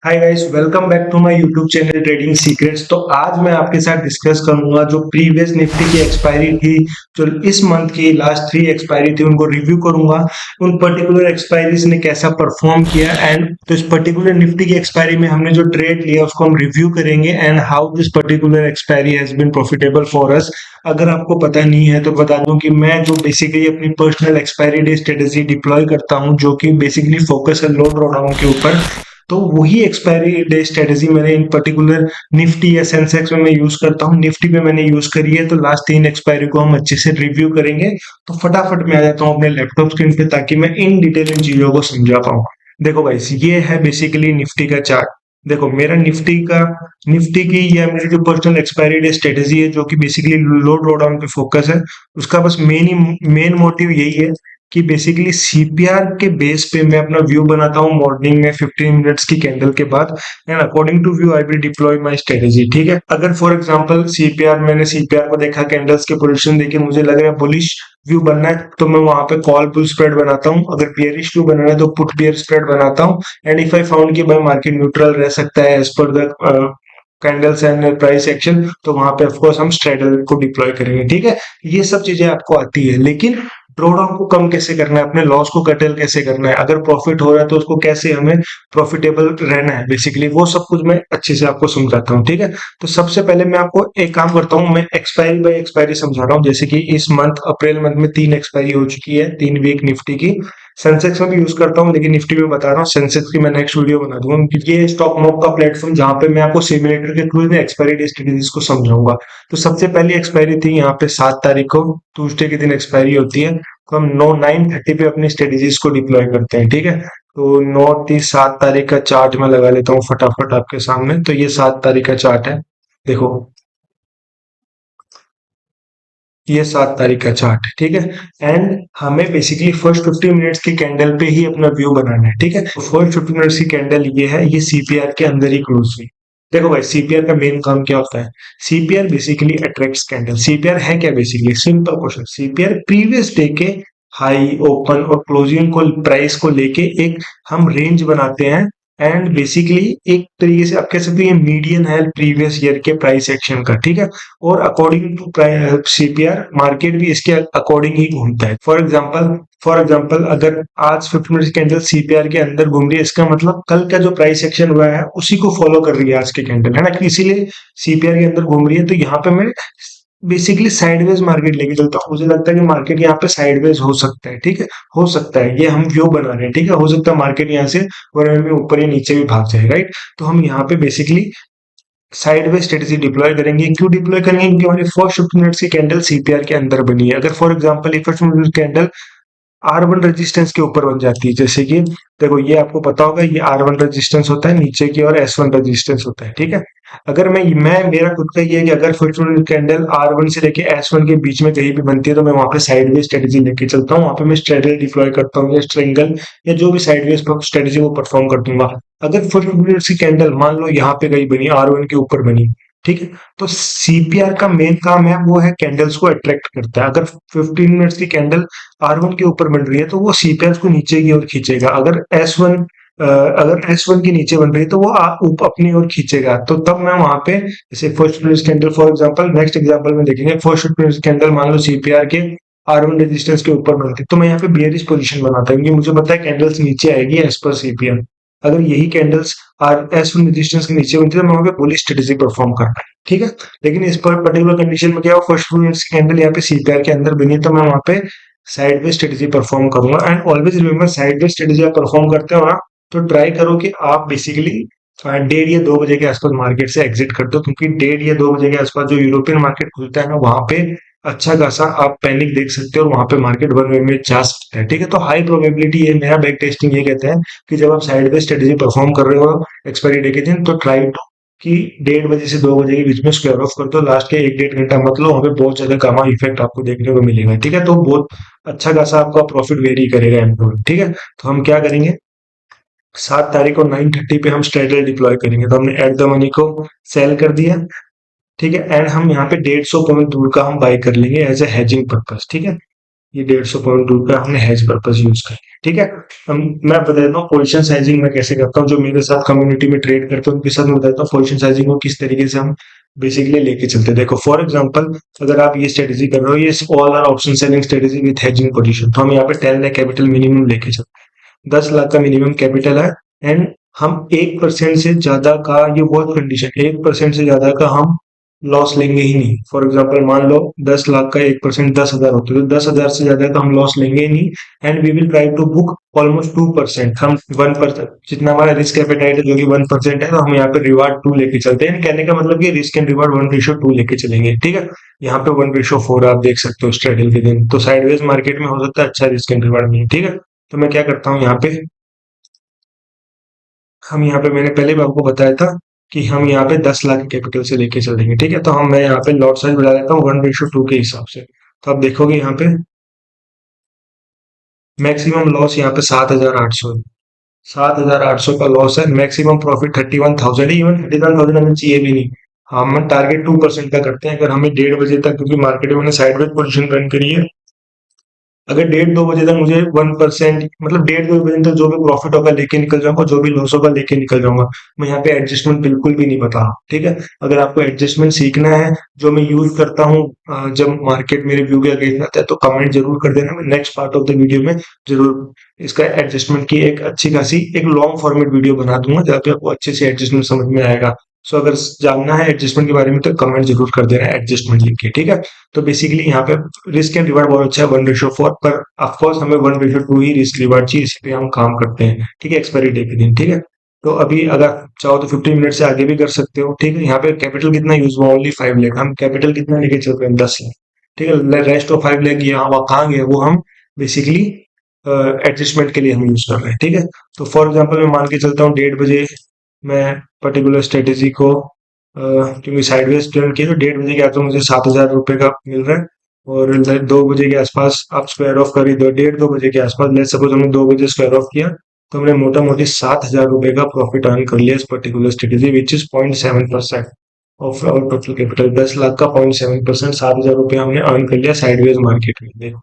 Hi guys, welcome back to my YouTube channel trading secrets. तो आज मैं आपके साथ डिस्कस करूंगा जो प्रीवियस निफ्टी की एक्सपायरी थी, जो इस मंथ की लास्ट 3 एक्सपायरी थी, उनको रिव्यू करूंगा। उन पर्टिकुलर एक्सपायरीज ने कैसा परफॉर्म किया एंड तो इस पर्टिकुलर निफ्टी की एक्सपायरी में हमने जो ट्रेड लिया उसको हम रिव्यू करेंगे and how this particular expiry has been profitable for us. अगर आपको पता नहीं है तो बता दूं कि मैं जो बेसिकली अपनी personal expiry day strategy deploy करता हूं, जो कि बेसिकली फोकस है लो ड्रॉडाउन के ऊपर। तो वही एक्सपायरी डे स्ट्रेटेजी मैंने इन पर्टिकुलर निफ्टी या सेंसेक्स में मैं यूज करता हूँ। निफ्टी पे मैंने यूज करी है, तो लास्ट 3 एक्सपायरी को हम अच्छे से रिव्यू करेंगे। तो फटाफट मैं आ जाता हूँ अपने लैपटॉप स्क्रीन पे ताकि मैं इन डिटेल इन चीजों को समझा पाऊँ। देखो गाइस, ये है बेसिकली निफ्टी का चार्ट। देखो मेरा निफ्टी की या मेरी जो पर्सनल एक्सपायरी डे स्ट्रेटेजी है, जो कि बेसिकली लो ड्रॉडाउन पे फोकस है, उसका बस मेन मोटिव यही है कि बेसिकली सीपीआर के बेस पे मैं अपना व्यू बनाता हूँ मॉर्निंग में 15 मिनट्स की कैंडल के बाद। And according to view I will deploy my strategy. ठीक है, अगर फॉर एग्जांपल मैंने सीपीआर को देखा, कैंडल्स के पोजीशन देखे, मुझे लग रहा है बुलिश व्यू बनना है, तो मैं वहां पे कॉल पुल स्प्रेड बनाता हूँ। अगर बियरिश व्यू बनाना है तो पुट बियर स्प्रेड बनाता हूँ। एंड इफ आई फाउंड कि भाई मार्केट न्यूट्रल रह सकता है as per the candles and price action, तो वहां पे ऑफकोर्स हम स्ट्रेटल को डिप्लॉय करेंगे। ठीक है, ये सब चीजें आपको आती है, लेकिन ड्रॉडाउन को कम कैसे करना है, अपने लॉस को कटेल कैसे करना है, अगर प्रॉफिट हो रहा है तो उसको कैसे हमें प्रॉफिटेबल रहना है, बेसिकली वो सब कुछ मैं अच्छे से आपको समझाता हूँ। ठीक है, तो सबसे पहले मैं आपको एक काम करता हूँ, मैं एक्सपायरी बाय एक्सपायरी समझा रहा हूँ। जैसे कि इस मंथ अप्रैल मंथ में 3 एक्सपायरी हो चुकी है, 3 वीक निफ्टी की। सेंसेक्स में भी यूज करता हूँ, लेकिन निफ्टी में बता रहा हूँ। सेंसेक्स की मैं नेक्स्ट वीडियो बना दूंगा, क्योंकि ये स्टॉक मॉक का प्लेटफॉर्म जहां पे मैं आपको सिमुलेटर के थ्रू एक्सपायरी डे स्ट्रेटेजीज को समझाऊंगा। तो सबसे पहली एक्सपायरी थी यहाँ पे 7 तारीख को, ट्यूसडे के दिन एक्सपायरी होती है। तो हम 9:30 पे अपनी स्ट्रेटेजीज को डिप्लॉय करते हैं। ठीक है, तो 7 तारीख का चार्ट मैं लगा लेता हूँ फटाफट आपके सामने। तो ये 7 तारीख का चार्ट है, देखो ये 7 तारीख का चार्ट है। ठीक है, एंड हमें बेसिकली फर्स्ट 50 मिनट्स की कैंडल पे ही अपना व्यू बनाना है। ठीक है, तो फर्स्ट 50 मिनट्स की कैंडल ये है, ये सीपीआर के अंदर ही क्लोज हुई। देखो भाई, सीपीआर का मेन काम क्या होता है? CPR basically attracts candle. CPR है क्या? Basically simple question, CPR previous day के हाई, ओपन और क्लोजिंग को, प्राइस को लेके एक हम रेंज बनाते हैं। एंड बेसिकली एक तरीके से आप कह सकते हैं मीडियन है प्रीवियस ईयर के प्राइस एक्शन का। ठीक है, और अकॉर्डिंग टू सीपीआर मार्केट भी इसके अकॉर्डिंग ही घूमता है। फॉर एग्जांपल अगर आज 50 मिनट कैंडल सीपीआर के अंदर घूम रही है, इसका मतलब कल का जो प्राइस एक्शन हुआ है उसी को फॉलो कर रही है आज की कैंडल, है ना? इसीलिए सीपीआर के अंदर घूम रही है। तो यहाँ पे मैं बेसिकली साइडवेज मार्केट लेके चलता हूँ। मुझे लगता है कि मार्केट यहाँ पे साइडवेज हो सकता है। ठीक है, हो सकता है, ये हम व्यू बना रहे हैं। ठीक है, हो सकता है मार्केट यहाँ से वन में ऊपर या नीचे भी भाग जाए, राइट? तो हम यहाँ पे बेसिकली साइडवेज स्ट्रेटेजी डिप्लॉय करेंगे। क्यों डिप्लॉय करेंगे? क्योंकि हमारी फर्स्ट 50 मिनट्स की कैंडल सीपीआर के अंदर बनी है। अगर फॉर एग्जांपल ये first 50 minute candle R1 resistance के ऊपर बन जाती है, जैसे कि देखो ये आपको पता होगा, ये R1 रेजिस्टेंस होता है नीचे की, और S1 रेजिस्टेंस होता है। ठीक है, अगर मैं मेरा खुद का ये है कि अगर फॉर्चून कैंडल R1 से लेके S1 के बीच में कहीं भी बनती है, तो मैं वहां पे साइडवेज स्ट्रेटेजी लेके चलता हूँ। वहां पे मैं स्ट्रेटेजी डिप्लॉय करता हूँ, या स्ट्रिंगल या जो भी साइडवेज स्ट्रेटेजी वो परफॉर्म कर दूंगा। अगर फॉर्चून की कैंडल मान लो यहाँ पे कहीं बनी, R1 के ऊपर बनी, ठीक है, तो सीपीआर का मेन काम है वो है कैंडल्स को अट्रैक्ट करता है। अगर 15 मिनट्स की कैंडल R1 के ऊपर बन रही है तो वो सीपीआर को नीचे की ओर खींचेगा। अगर S1 के नीचे बन रही है तो वो अपनी ओर खींचेगा। तो तब मैं वहां पे जैसे first place candle, for example next example में देखेंगे, फर्स्ट प्लेस कैंडल मान लो सीपीआर के R1 रेजिस्टेंस के ऊपर बनती है, तो मैं यहाँ पे बियरिश पोजीशन बनाता हूँ, क्योंकि मुझे पता है कैंडल्स नीचे आएगी एज पर सीपीआर। अगर यही कैंडल्स आर S1 रेजिस्टेंस के नीचे बनती है, तो मैं वहां पे बुलिश स्ट्रेटेजी परफॉर्म करता है। ठीक है, लेकिन इस पर पर्टिकुलर कंडीशन में क्या हो, फर्स्ट कैंडल यहाँ पे सीपीआर के अंदर बनी है, तो मैं वहां पे साइडवेज स्ट्रेटेजी परफॉर्म करूंगा। And always remember, sideways strategy आप परफॉर्म करते हो ना, तो ट्राई करो कि आप बेसिकली 1:30 या 2 बजे के आसपास मार्केट से एग्जिट कर दो, क्योंकि 1:30 या 2 बजे के आसपास जो यूरोपियन मार्केट खुलता है ना, वहां पे अच्छा खासा आप पैनिक देख सकते हो, और वहां पे मार्केट वन वे में जा सकता है। ठीक है, तो हाई प्रोबेबिलिटी है, मेरा बैक टेस्टिंग ये कहता है कि जब आप साइडवेज स्ट्रेटेजी परफॉर्म कर रहे हो एक्सपायरी डे के दिन, तो ट्राई टू कि 1:30 से 2 बजे के बीच में स्क्वायर ऑफ कर दो। लास्ट के 1 डेढ़ घंटा मतलब वहां पे बहुत ज्यादा गामा इफेक्ट आपको देखने को मिलेगा। ठीक है, तो बहुत अच्छा खासा आपका प्रॉफिट वेरी करेगा एंड। ठीक है, तो हम क्या करेंगे, 7 तारीख को 9:30 पे हम स्ट्रेटजी डिप्लॉय करेंगे। तो हमने एट द मनी को सेल कर दिया। ठीक है, एंड हम यहाँ पे 150 पॉइंट दूर का हम बाय कर लेंगे एज ए हेजिंग पर्पस। ठीक है, ये 150.2 का हमने हेज पर्पस यूज किया। ठीक है, हम मैं बता देता हूँ पोजीशन साइजिंग मैं कैसे करता हूँ। जो मेरे साथ कम्युनिटी में ट्रेड करते हैं उनके साथ मैं बताता हूँ पोजीशन साइजिंग को किस तरीके से हम बेसिकली लेके चलते हैं। देखो फॉर एग्जांपल, अगर आप ये स्ट्रेटेजी कर रहे हो, ये all are option selling strategy with hedging position, तो हम यहाँ पे 10 लाख कैपिटल मिनिमम लेके चलते हैं। 10 लाख का मिनिमम कैपिटल है, एंड हम 1% से ज्यादा का, ये बहुत कंडीशन, 1% से ज्यादा का हम लॉस लेंगे ही नहीं। फॉर एग्जाम्पल मान लो 10 लाख का 1% 10,000 होते हैं, तो 10,000 से ज्यादा का हम लॉस लेंगे ही नहीं। And we will try to book almost 2%, हम 1%, जितना हमारा रिस्क एपेटाइट है जो कि 1% है, तो हम यहाँ पे रिवार्ड 2 लेके चलते हैं। कहने का मतलब कि रिस्क एंड रिवार्ड 1:2 लेके चलेंगे। ठीक है, यहाँ पे 1:4 आप देख सकते हो स्ट्रेडल के दिन, तो साइडवेज मार्केट में हो सकता है अच्छा रिस्क एंड रिवार्ड नहीं। ठीक है, तो मैं क्या करता हूँ यहाँ पे, हम यहाँ पे मैंने पहले भी आपको बताया था कि हम यहाँ पे 10 लाख कैपिटल से लेके चलेंगे। ठीक है, तो हम मैं यहाँ पे लॉट साइज बढ़ा देता हूँ 1:2 के हिसाब से। तो आप देखोगे यहाँ पे मैक्सिमम लॉस यहाँ पे 7,800 है। 7,800 का लॉस है। मैक्सिमम प्रॉफिट 31,000 है। इवन 31,000 हमें चाहिए भी नहीं, हम टारगेट 2% का करते हैं। अगर हमें 1:30 बजे तक, क्योंकि मार्केट में मैंने साइडवेज पोजीशन रन करी है, अगर 1:30 बजे तक मुझे 1%, मतलब 1:30 बजे तक जो भी प्रॉफिट होगा लेके निकल जाऊंगा, जो भी लॉस होगा लेके निकल जाऊंगा। मैं यहाँ पे एडजस्टमेंट बिल्कुल भी नहीं बता रहा। ठीक है, अगर आपको एडजस्टमेंट सीखना है जो मैं यूज करता हूँ जब मार्केट मेरे व्यू के अगेंस्ट आता है, तो कमेंट जरूर कर देना। मैं next part of the video में जरूर इसका एडजस्टमेंट की एक अच्छी खासी एक लॉन्ग फॉर्मेट वीडियो बना दूंगा, जहाँ पे आपको अच्छे से एडजस्टमेंट समझ में आएगा। सो अगर जानना है एडजस्टमेंट के बारे में तो कमेंट जरूर कर देना एडजस्टमेंट लिख के। ठीक है, तो बेसिकली यहाँ पे रिस्क एंड रिवार्ड बहुत अच्छा है 1:4, पर ऑफकोर्स हमें 1:2 ही रिस्क रिवार्ड चाहिए, इस पे हम काम करते हैं। ठीक है, एक्सपायरी डे के दिन। ठीक है, तो अभी अगर चाहो तो 15 मिनट से आगे भी कर सकते हो। ठीक है, यहाँ पे कैपिटल कितना यूज हुआ, ओनली 5 लाख। हम कैपिटल कितना लेके चल रहे हैं, 10 लाख। ठीक है, रेस्ट ऑफ 5 लाख यहाँ वहाँ कहाँ गया, वो हम बेसिकली एडजस्टमेंट के लिए हम यूज कर रहे हैं। ठीक है, तो फॉर एग्जाम्पल मैं मान के चलता हूँ 1:30 बजे मैं पर्टिकुलर स्ट्रेटेजी को क्योंकि साइडवेज टर्न किया, तो 1:30 बजे के आसपास मुझे 7,000 रुपए का मिल रहा है। और 2 बजे के आसपास आप स्क्वायर ऑफ कर ही दो, 1:30 2 बजे के आसपास, लेट्स सपोज हमने 2 बजे स्क्वायर ऑफ किया, तो हमने मोटा मोटी 7,000 रुपए का प्रॉफिट अर्न कर लिया इस particular strategy, which is 0.7% of our total capital. 10 lakh का 0.7%, 7,000 रुपए हमने अर्न कर लिया साइडवेज मार्केट में। देखो,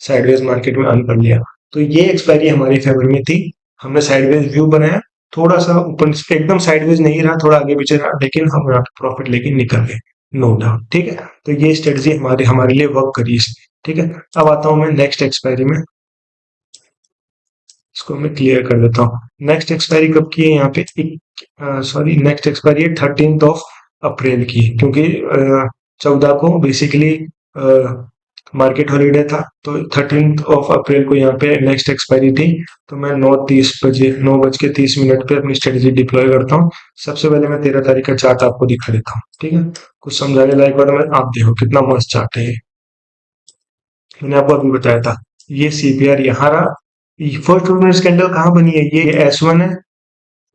साइडवेज मार्केट में अर्न कर लिया। तो ये एक्सपायरी हमारी फेवर में थी। हमने साइडवेज व्यू बनाया, थोड़ा सा ऊपर एकदम साइडवेज नहीं रहा, थोड़ा आगे पीछे रहा, लेकिन हम यहाँ पे प्रॉफिट लेके निकल गए, नो डाउट। ठीक है, तो ये स्ट्रेटजी हमारे हमारे लिए वर्क करी इसमें। ठीक है, अब आता हूँ मैं नेक्स्ट एक्सपायरी में, इसको मैं क्लियर कर देता हूँ। नेक्स्ट एक्सपायरी कब की है यहाँ पे, सॉरी, नेक्स्ट एक्सपायरी है 13 अप्रैल की, क्योंकि 14 को बेसिकली मार्केट हॉलीडे था, तो 13 अप्रैल को यहाँ पे नेक्स्ट एक्सपायरी थी। तो मैं 9:30 पे अपनी स्ट्रेटेजी डिप्लॉय करता हूँ। सबसे पहले मैं 13 तारीख का चार्ट आपको दिखा देता हूँ। ठीक है, कुछ समझाने लायक बात है, आप देखो कितना मस्त चार्ट है ये। मैंने आपको अभी बताया था, ये सीपीआर यहाँ रहा। फर्स्ट ओपनर्स कैंडल कहाँ बनी है, ये S1 है।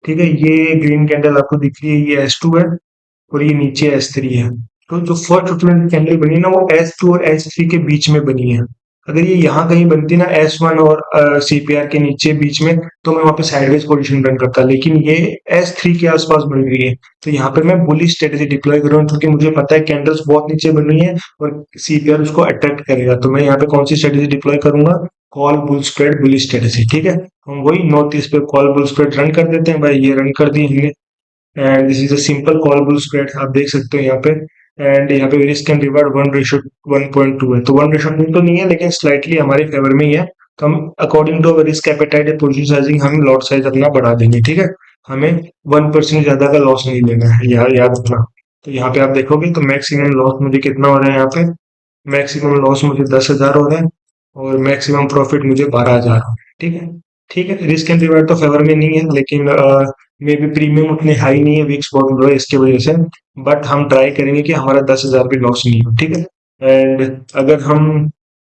ठीक है, ये ग्रीन कैंडल आपको दिख रही है, ये S2 है, और ये नीचे S3 है। तो जो फर्स्ट ओपनर कैंडल बनी है ना, वो S2 और S3 के बीच में बनी है। अगर ये यहाँ कहीं बनती ना S1 और सीपीआर के नीचे बीच में, तो मैं वहां पे साइडवेज पोजीशन रन करता, लेकिन ये S3 के आसपास बन रही है, तो यहाँ पे मैं बुलिश स्ट्रेटेजी डिप्लॉय कर रहा हूँ, क्योंकि मुझे पता है कैंडल्स बहुत नीचे बन रही है और सीपीआर उसको अट्रैक्ट करेगा। तो मैं यहाँ पे कौन सी स्ट्रेटेजी डिप्लॉय करूंगा, call bull spread bullish strategy. ठीक है, हम वही 9:30 पे कॉल बुल स्प्रेड रन कर देते हैं भाई, ये रन कर दी हमने। And this is a simple call bull spread, आप देख सकते हो यहाँ पे। एंड यहाँ पे रिस्क एंड रिवार्ड 1:1.2 है, तो 1:2 तो नहीं है, लेकिन स्लाइटली हमारे फेवर में ही है। तो हम according to our risk appetite या पोजीशन साइजिंग हम लॉट साइज अपना बढ़ा देंगे। ठीक है, हमें 1% ज्यादा का लॉस नहीं लेना है, याद रखना। तो यहाँ पे आप देखोगे तो मैक्सिमम लॉस मुझे कितना हो रहा है, यहाँ पे मैक्सिमम लॉस मुझे 10,000 हो रहा है, और मैक्सिमम प्रॉफिट मुझे 12,000 हो रहा है। ठीक है, ठीक है, रिस्क एंड रिवार्ड तो फेवर में नहीं है, लेकिन मे बी प्रीमियम उतने हाई नहीं है, वीक्स बहुत लो है इसकी वजह से। बट हम ट्राई करेंगे कि हमारा 10,000 भी लॉस नहीं हो। ठीक है, एंड अगर हम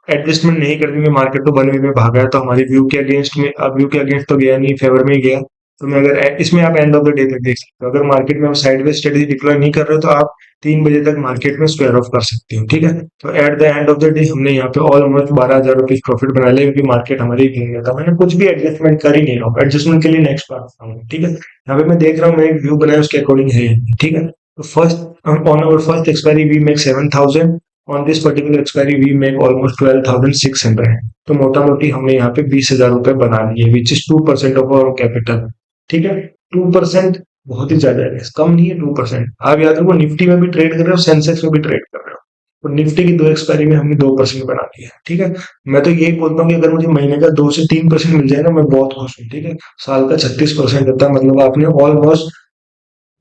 एडजस्टमेंट नहीं कर देंगे, मार्केट तो वन वे में भागा है, तो हमारी व्यू के अगेंस्ट में, अब व्यू के अगेंस्ट तो गया नहीं, फेवर में ही गया। तो मैं अगर इसमें आप एंड ऑफ द डे तक देख सकते हो, अगर मार्केट में हम साइडवेज स्ट्रेटेजी डिप्लॉय नहीं कर रहे हो, तो आप 3 बजे तक मार्केट में स्क्वायर ऑफ कर सकते हो। ठीक है, तो at the end of the day हमने यहाँ पे ऑलमोस्ट 12,000 रुपीज प्रॉफिट बना लिया, क्योंकि मार्केट हमारी गिर गया था। मैंने कुछ भी एडजस्टमेंट कर ही नहीं रहा हूँ, एडजस्टमेंट के लिए नेक्स्ट पार्ट बताऊंगा। ठीक है, यहाँ पे मैं देख रहा हूँ, मैं एक व्यू बनाया उसके अकॉर्डिंग है। ठीक है, तो first on our first expiry we make 7,000, on this particular expiry we make almost 12,600। तो मोटा मोटी हमने यहाँ पे 20,000 रुपए बना लिए, which is 2% of our capital. ठीक है, 2% बहुत ही ज्यादा है, कम नहीं है 2%। आप याद रखो निफ्टी में भी ट्रेड कर रहे हो, सेंसेक्स में भी ट्रेड कर रहे हो, और निफ्टी की 2 एक्सपायरी में हमने 2% बना लिया। ठीक है, मैं तो यही बोलता हूँ कि अगर मुझे महीने का 2 से 3% मिल जाए ना, मैं बहुत खुश हूँ। ठीक है, साल का 36% होता है, मतलब आपने almost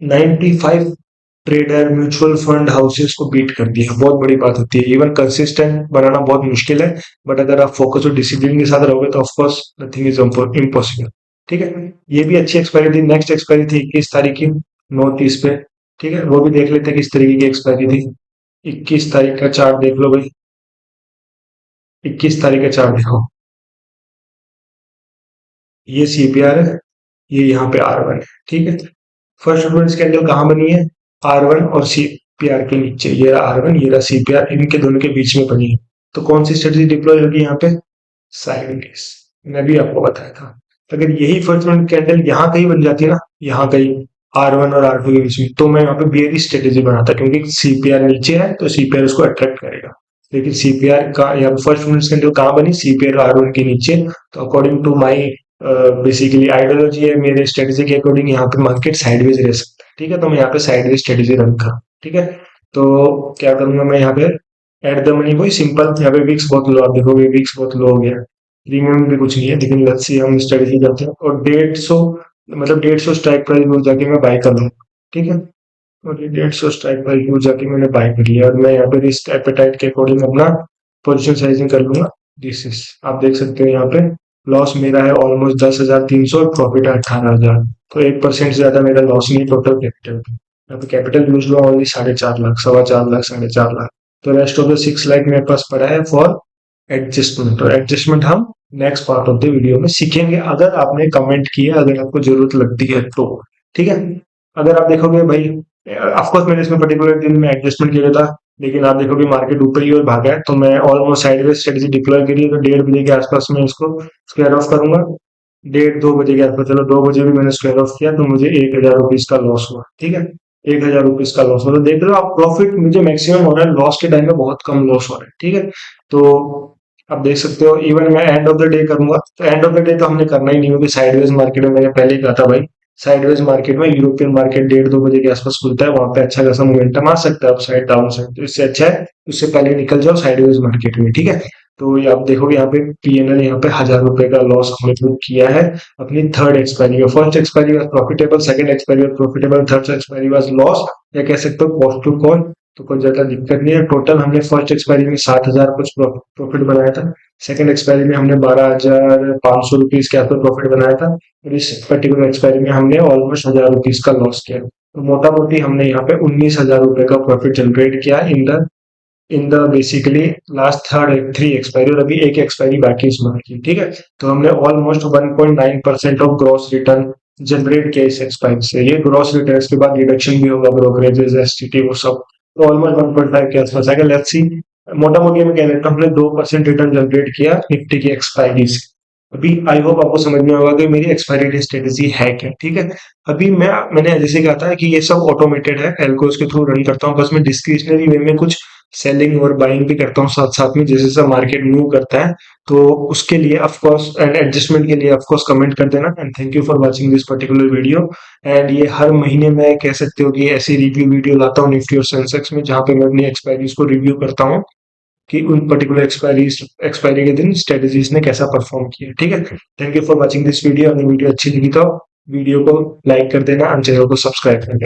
95 trader mutual fund houses को बीट कर दिया। बहुत बड़ी बात होती है। इवन कंसिस्टेंट बनाना बहुत मुश्किल है, बट अगर आप फोकस और डिसिप्लिन के साथ रहोगे तो ऑफकोर्स नथिंग इज इम्पॉसिबल। ठीक है, ये भी अच्छी एक्सपायरी थी। नेक्स्ट एक्सपायरी थी 21 तारीख की, 9:30 पे। ठीक है, वो भी देख लेते हैं किस तरीके की एक्सपायरी थी। 21 तारीख का चार्ट देख लो भाई, 21 तारीख का चार्ट देखो। ये सीपीआर है, ये यहाँ पे R1 है। ठीक है, फर्स्ट रेफरेंस कैंडल कहाँ बनी है? R1 और सीपीआर के नीचे। ये रहा R1, ये रहा सीपीआर, इनके दोनों के बीच में बनी है। तो कौन सी स्ट्रेटजी डिप्लॉय होगी यहाँ पे? साइडवेज। मैं भी आपको बताया था। अगर यही फर्स्ट रेफरेंस कैंडल यहाँ कहीं बन जाती है ना, यहाँ कहीं R1 और R2 के बीच में, तो मैं यहाँ पे बेयरिश स्ट्रेटेजी बनाता, क्योंकि सीपीआर नीचे है तो सीपीआर उसको अट्रैक्ट करेगा। लेकिन सीपीआर का यहाँ फर्स्ट रेफरेंस कैंडल कहाँ बनी? सीपीआर R1 के नीचे। तो according to my basically ideology है, मेरे स्ट्रेटेजी के अकॉर्डिंग यहाँ पे मार्केट साइडवेज रह सकता है। ठीक है, तो मैं यहाँ पे साइडवेज स्ट्रेटेजी रन कर। ठीक है, तो क्या करूंगा मैं यहाँ पे? एट द मनी, वही सिंपल। यहाँ पे विक्स बहुत लो, आप देखोगे विक्स बहुत लो हो गया। प्रीमियम भी कुछ नहीं है, लेकिन लेट्स सी हम स्ट्रेटेजी करते हैं। और 150, मतलब 150 स्ट्राइक प्राइस में जाके मैं बाय कर लूँ। ठीक है, और ये 150 स्ट्राइक प्राइस में जाके मैंने बाय कर लिया, और मैं यहाँ पे रिस्क एपेटाइट के अकॉर्डिंग अपना पोजिशन साइजिंग कर लूंगा। दिस इज, आप देख सकते हो यहाँ पे लॉस मेरा है ऑलमोस्ट 10,300 और प्रॉफिट है 18,000। तो 1% से ज्यादा मेरा लॉस नहीं टोटल कैपिटल पे। यहाँ पे कैपिटल यूज हुआ ओनली 4.5 लाख, 4.25 लाख, 4.5 लाख। तो रेस्ट ऑफ द 6 लाख मेरे पास पड़ा है फॉर एडजस्टमेंट। और एडजस्टमेंट हम next part of the video में सीखेंगे, अगर आपने कमेंट किया, अगर आपको जरूरत लगती है तो। ठीक है, अगर आप देखोगे भाई, ऑफकोर्स मैंने इसमें पर्टिकुलर दिन में एडजस्टमेंट किया था, लेकिन आप देखोगे मार्केट ऊपर ही और भागा है, तो मैं ऑलमोस्ट साइडवेज स्ट्रेटेजी डिप्लॉय करी है। तो 1:30 बजे के आसपास में इसको स्क्वायर ऑफ करूंगा। 1:30 2 बजे के आसपास, चलो 2 बजे भी मैंने स्क्वायर ऑफ किया, तो मुझे 1,000 रुपीज का लॉस हुआ। ठीक है, 1,000 रुपीज का लॉस हुआ। तो देख रहे हो आप, प्रॉफिट मुझे मैक्सिमम हो रहा है, लॉस के टाइम में बहुत कम लॉस हो रहा है। ठीक है, तो आप देख सकते हो। इवन मैं एंड ऑफ द डे करूंगा, तो एंड ऑफ द डे तो हमने करना ही नहीं, क्योंकि साइडवेज मार्केट में मैंने पहले ही कहा था भाई, साइडवेज मार्केट में यूरोपियन मार्केट 1:30 2 बजे के आसपास खुलता है, वहां पे अच्छा खासा मोमेंटम आ सकता है, अप साइड डाउन साइड। तो इससे अच्छा है उससे पहले निकल जाओ साइडवेज मार्केट में। ठीक है, तो ये आप देखोगे यहाँ पे पीएनएल, यहाँ पे 1,000 रुपए का लॉस हमने बुक किया है अपनी थर्ड एक्सपायरी में। First expiry was profitable, second expiry was profitable, third expiry was loss, या कह सकते हो कॉस्ट टू कॉल। तो कोई ज्यादा दिक्कत नहीं है। टोटल हमने फर्स्ट एक्सपायरी में 7,000 कुछ प्रॉफिट बनाया था, सेकंड एक्सपायरी में हमने 12,500 रुपीज के आसपास प्रॉफिट बनाया था, और इस पर्टिकुलर एक्सपायरी में हमने ऑलमोस्ट 1,000 रुपीज का लॉस किया। तो मोटा मोटी हमने यहाँ पे 19,000 रुपए का प्रॉफिट जनरेट किया in the basically last third 3 expiry, और अभी एक एक्सपायरी बाकी इस मंथ की। ठीक है, तो हमने almost 1.9% of gross return generate किया इस एक्सपायरी से। ये ग्रॉस रिटर्न के बाद डिडक्शन भी होगा, ब्रोकरेजेस, एसटीटी, वो सब, तो ऑलमोस्ट 1.5 के आसपास आएगा। लेट्स सी, मोटा मोटी मैं कह देता हूँ हमने 2% रिटर्न जनरेट किया निफ्टी की एक्सपायरी से। अभी आई होप आपको समझ में होगा कि मेरी एक्सपायरी डे स्ट्रेटेजी है क्या। ठीक है, अभी मैंने जैसे कहा था कि ये सब ऑटोमेटेड है, एल्गोस के थ्रू रन करता हूँ, बस मैं डिस्क्रिशनरी वे में कुछ सेलिंग और बाइंग भी करता हूँ साथ साथ में, जैसे जैसे मार्केट मूव करता है। तो उसके लिए ऑफ कोर्स एंड एडजस्टमेंट के लिए ऑफ कोर्स कमेंट कर देना। And thank you for watching this particular video. And ये हर महीने में कह सकते हो कि ऐसी रिव्यू वीडियो लाता हूँ निफ्टी और सेंसेक्स में, जहाँ पे मैं अपनी एक्सपायरीज को रिव्यू करता हूँ कि उन पर्टिकुलर एक्सपायरी के दिन स्ट्रेटेजीज ने कैसा परफॉर्म किया। ठीक है, thank you for watching this video. अगर वीडियो अच्छी लगी तो वीडियो को लाइक कर देना और चैनल को सब्सक्राइब कर देना।